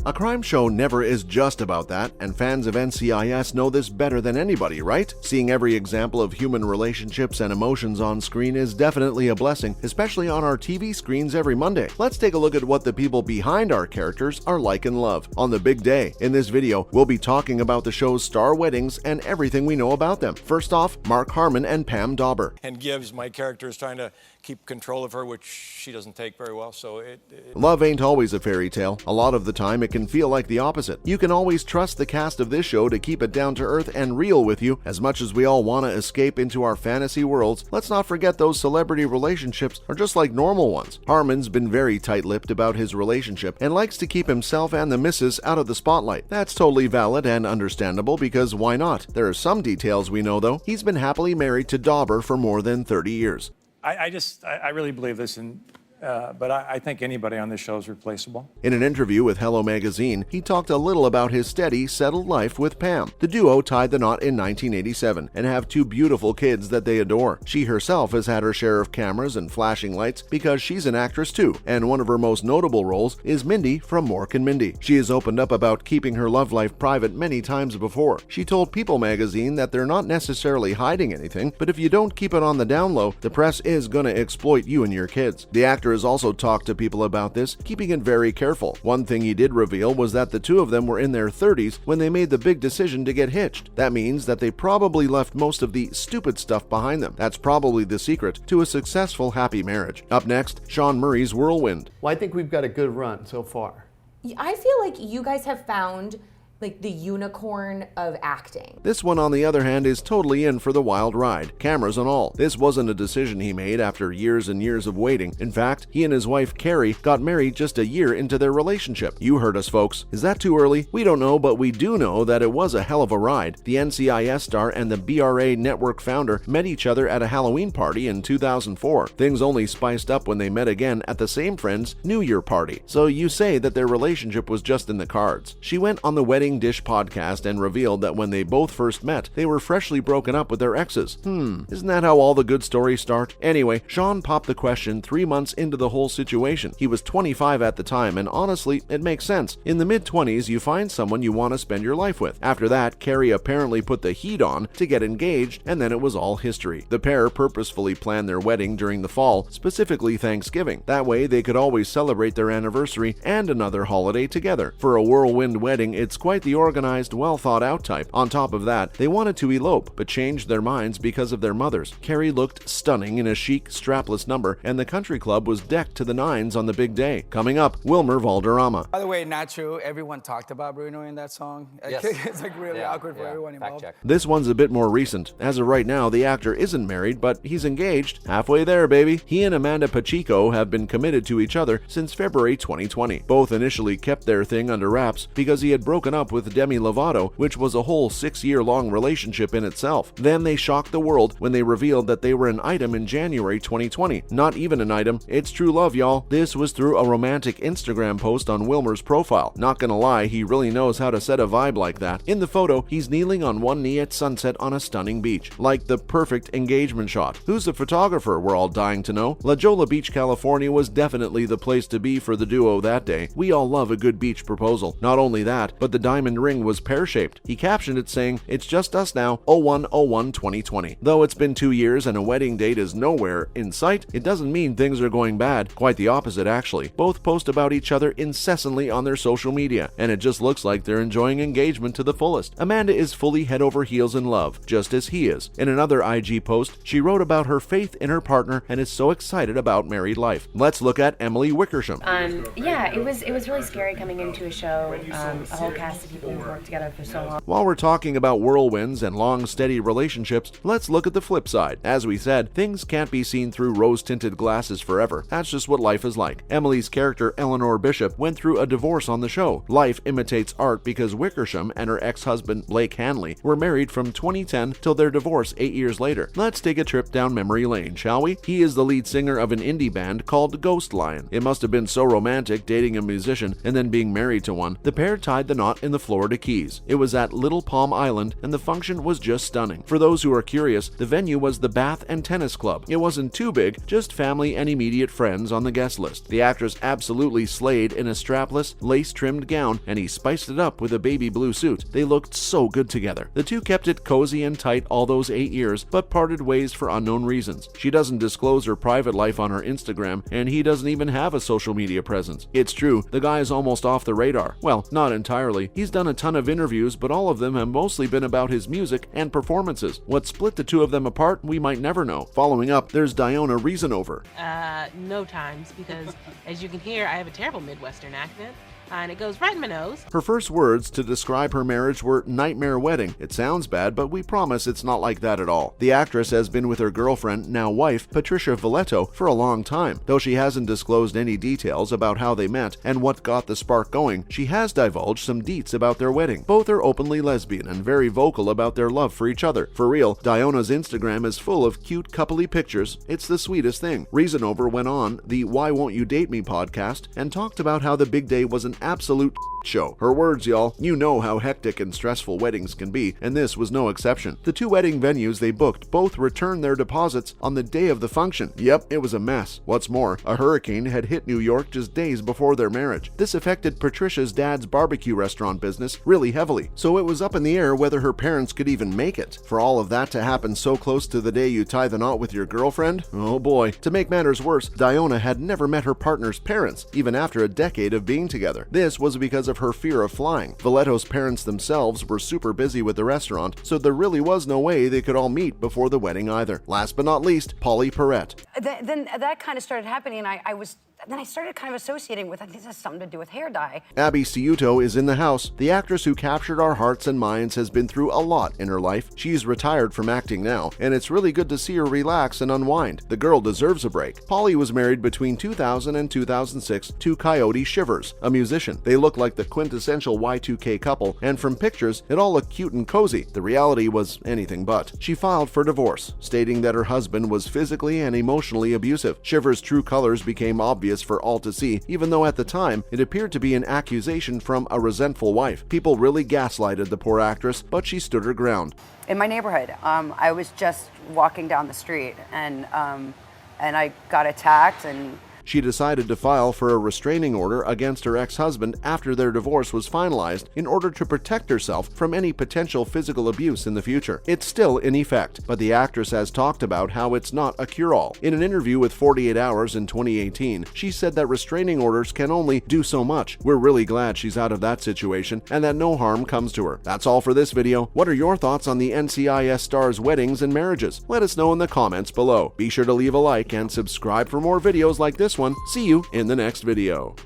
A crime show never is just about that, and fans of NCIS know this better than anybody, right? Seeing every example of human relationships and emotions on screen is definitely a blessing, especially on our TV screens every Monday. Let's take a look at what the people behind our characters are like in love on the big day. In this video, we'll be talking about the show's star weddings and everything we know about them. First off, Mark Harmon and Pam Dauber. And Gibbs, my character, is trying to keep control of her, which she doesn't take very well, so Love ain't always a fairy tale. A lot of the time, it can feel like the opposite. You can always trust the cast of this show to keep it down to earth and real with you. As much as we all want to escape into our fantasy worlds, let's not forget those celebrity relationships are just like normal ones. Harmon's been very tight-lipped about his relationship and likes to keep himself and the missus out of the spotlight. That's totally valid and understandable, because why not? There are some details we know though. He's been happily married to Dauber for more than 30 years. I really believe this, but I think anybody on this show is replaceable. In an interview with Hello Magazine, he talked a little about his steady, settled life with Pam. The duo tied the knot in 1987 and have two beautiful kids that they adore. She herself has had her share of cameras and flashing lights because she's an actress too, and one of her most notable roles is Mindy from Mork and Mindy. She has opened up about keeping her love life private many times before. She told People magazine that they're not necessarily hiding anything, but if you don't keep it on the down low, the press is gonna exploit you and your kids. The actor has also talked to People about this, keeping it very careful. One thing he did reveal was that the two of them were in their 30s when they made the big decision to get hitched. That means that they probably left most of the stupid stuff behind them. That's probably the secret to a successful, happy marriage. Up next, Sean Murray's Whirlwind. Well, I think we've got a good run so far. I feel like you guys have found like the unicorn of acting. This one, on the other hand, is totally in for the wild ride, cameras and all. This wasn't a decision he made after years and years of waiting. In fact, he and his wife Carrie got married just a year into their relationship. You heard us, folks. Is that too early? We don't know, but we do know that it was a hell of a ride. The NCIS star and the BRA network founder met each other at a Halloween party in 2004. Things only spiced up when they met again at the same friend's New Year party. So you say that their relationship was just in the cards. She went on the Wedding Dish podcast and revealed that when they both first met, they were freshly broken up with their exes. Isn't that how all the good stories start? Anyway, Sean popped the question 3 months into the whole situation. He was 25 at the time, and honestly, it makes sense. In the mid-20s, you find someone you want to spend your life with. After that, Carrie apparently put the heat on to get engaged, and then it was all history. The pair purposefully planned their wedding during the fall, specifically Thanksgiving. That way, they could always celebrate their anniversary and another holiday together. For a whirlwind wedding, it's quite the organized, well-thought-out type. On top of that, they wanted to elope, but changed their minds because of their mothers. Carrie looked stunning in a chic, strapless number, and the country club was decked to the nines on the big day. Coming up, Wilmer Valderrama. By the way, not true. Everyone talked about Bruno in that song. Yes. It's like really awkward for everyone involved. This one's a bit more recent. As of right now, the actor isn't married, but he's engaged. Halfway there, baby. He and Amanda Pacheco have been committed to each other since February 2020. Both initially kept their thing under wraps because he had broken up with Demi Lovato, which was a whole 6-year-long relationship in itself. Then they shocked the world when they revealed that they were an item in January 2020. Not even an item. It's true love, y'all. This was through a romantic Instagram post on Wilmer's profile. Not gonna lie, he really knows how to set a vibe like that. In the photo, he's kneeling on one knee at sunset on a stunning beach. Like the perfect engagement shot. Who's the photographer, we're all dying to know? La Jolla Beach, California was definitely the place to be for the duo that day. We all love a good beach proposal. Not only that, but the diamond ring was pear-shaped. He captioned it saying, "It's just us now, 01/01/2020. Though it's been 2 years and a wedding date is nowhere in sight, it doesn't mean things are going bad. Quite the opposite, actually. Both post about each other incessantly on their social media, and it just looks like they're enjoying engagement to the fullest. Amanda is fully head over heels in love, just as he is. In another IG post, she wrote about her faith in her partner and is so excited about married life. Let's look at Emily Wickersham. Yeah, it was really scary coming into a show, a whole cast of people who worked together for so long. While we're talking about whirlwinds and long, steady relationships, let's look at the flip side. As we said, things can't be seen through rose-tinted glasses forever. That's just what life is like. Emily's character, Eleanor Bishop, went through a divorce on the show. Life imitates art because Wickersham and her ex-husband, Blake Hanley, were married from 2010 till their divorce 8 years later. Let's take a trip down memory lane, shall we? He is the lead singer of an indie band called Ghost Lion. It must have been so romantic dating a musician and then being married to one. The pair tied the knot in in the Florida Keys. It was at Little Palm Island, and the function was just stunning. For those who are curious, the venue was the Bath and Tennis Club. It wasn't too big, just family and immediate friends on the guest list. The actress absolutely slayed in a strapless, lace-trimmed gown, and he spiced it up with a baby blue suit. They looked so good together. The two kept it cozy and tight all those 8 years, but parted ways for unknown reasons. She doesn't disclose her private life on her Instagram, and he doesn't even have a social media presence. It's true, the guy is almost off the radar. Well, not entirely. He's done a ton of interviews, but all of them have mostly been about his music and performances. What split the two of them apart, we might never know. Following up, there's Diona Reasonover. No times, because as you can hear, I have a terrible Midwestern accent. And it goes right in my nose. Her first words to describe her marriage were nightmare wedding. It sounds bad, but we promise it's not like that at all. The actress has been with her girlfriend, now wife, Patricia for a long time. Though she hasn't disclosed any details about how they met and what got the spark going, she has divulged some deets about their wedding. Both are openly lesbian and very vocal about their love for each other. For real, Diona's Instagram is full of cute coupley pictures. It's the sweetest thing. Reasonover went on the Why Won't You Date Me podcast and talked about how the big day was an absolute show. Her words, y'all. You know how hectic and stressful weddings can be, and this was no exception. The two wedding venues they booked both returned their deposits on the day of the function. Yep, it was a mess. What's more, a hurricane had hit New York just days before their marriage. This affected Patricia's dad's barbecue restaurant business really heavily, so it was up in the air whether her parents could even make it. For all of that to happen so close to the day you tie the knot with your girlfriend? Oh boy. To make matters worse, Diona had never met her partner's parents, even after a decade of being together. This was because of her fear of flying. Valletto's parents themselves were super busy with the restaurant, so there really was no way they could all meet before the wedding either. Last but not least, Pauley Perrette. Then that kind of started happening, and then I started kind of associating with, I think this has something to do with hair dye. Abby Ciuto is in the house. The actress who captured our hearts and minds has been through a lot in her life. She's retired from acting now, and it's really good to see her relax and unwind. The girl deserves a break. Pauley was married between 2000 and 2006 to Coyote Shivers, a musician. They look like the quintessential Y2K couple, and from pictures, it all looked cute and cozy. The reality was anything but. She filed for divorce, stating that her husband was physically and emotionally abusive. Shivers' true colors became obvious for all to see, even though at the time it appeared to be an accusation from a resentful wife. People really gaslighted the poor actress, but she stood her ground. In my neighborhood, I was just walking down the street, and I got attacked, and She decided to file for a restraining order against her ex-husband after their divorce was finalized in order to protect herself from any potential physical abuse in the future. It's still in effect, but the actress has talked about how it's not a cure-all. In an interview with 48 Hours in 2018, she said that restraining orders can only do so much. We're really glad she's out of that situation and that no harm comes to her. That's all for this video. What are your thoughts on the NCIS stars' weddings and marriages? Let us know in the comments below. Be sure to leave a like and subscribe for more videos like this one. See you in the next video.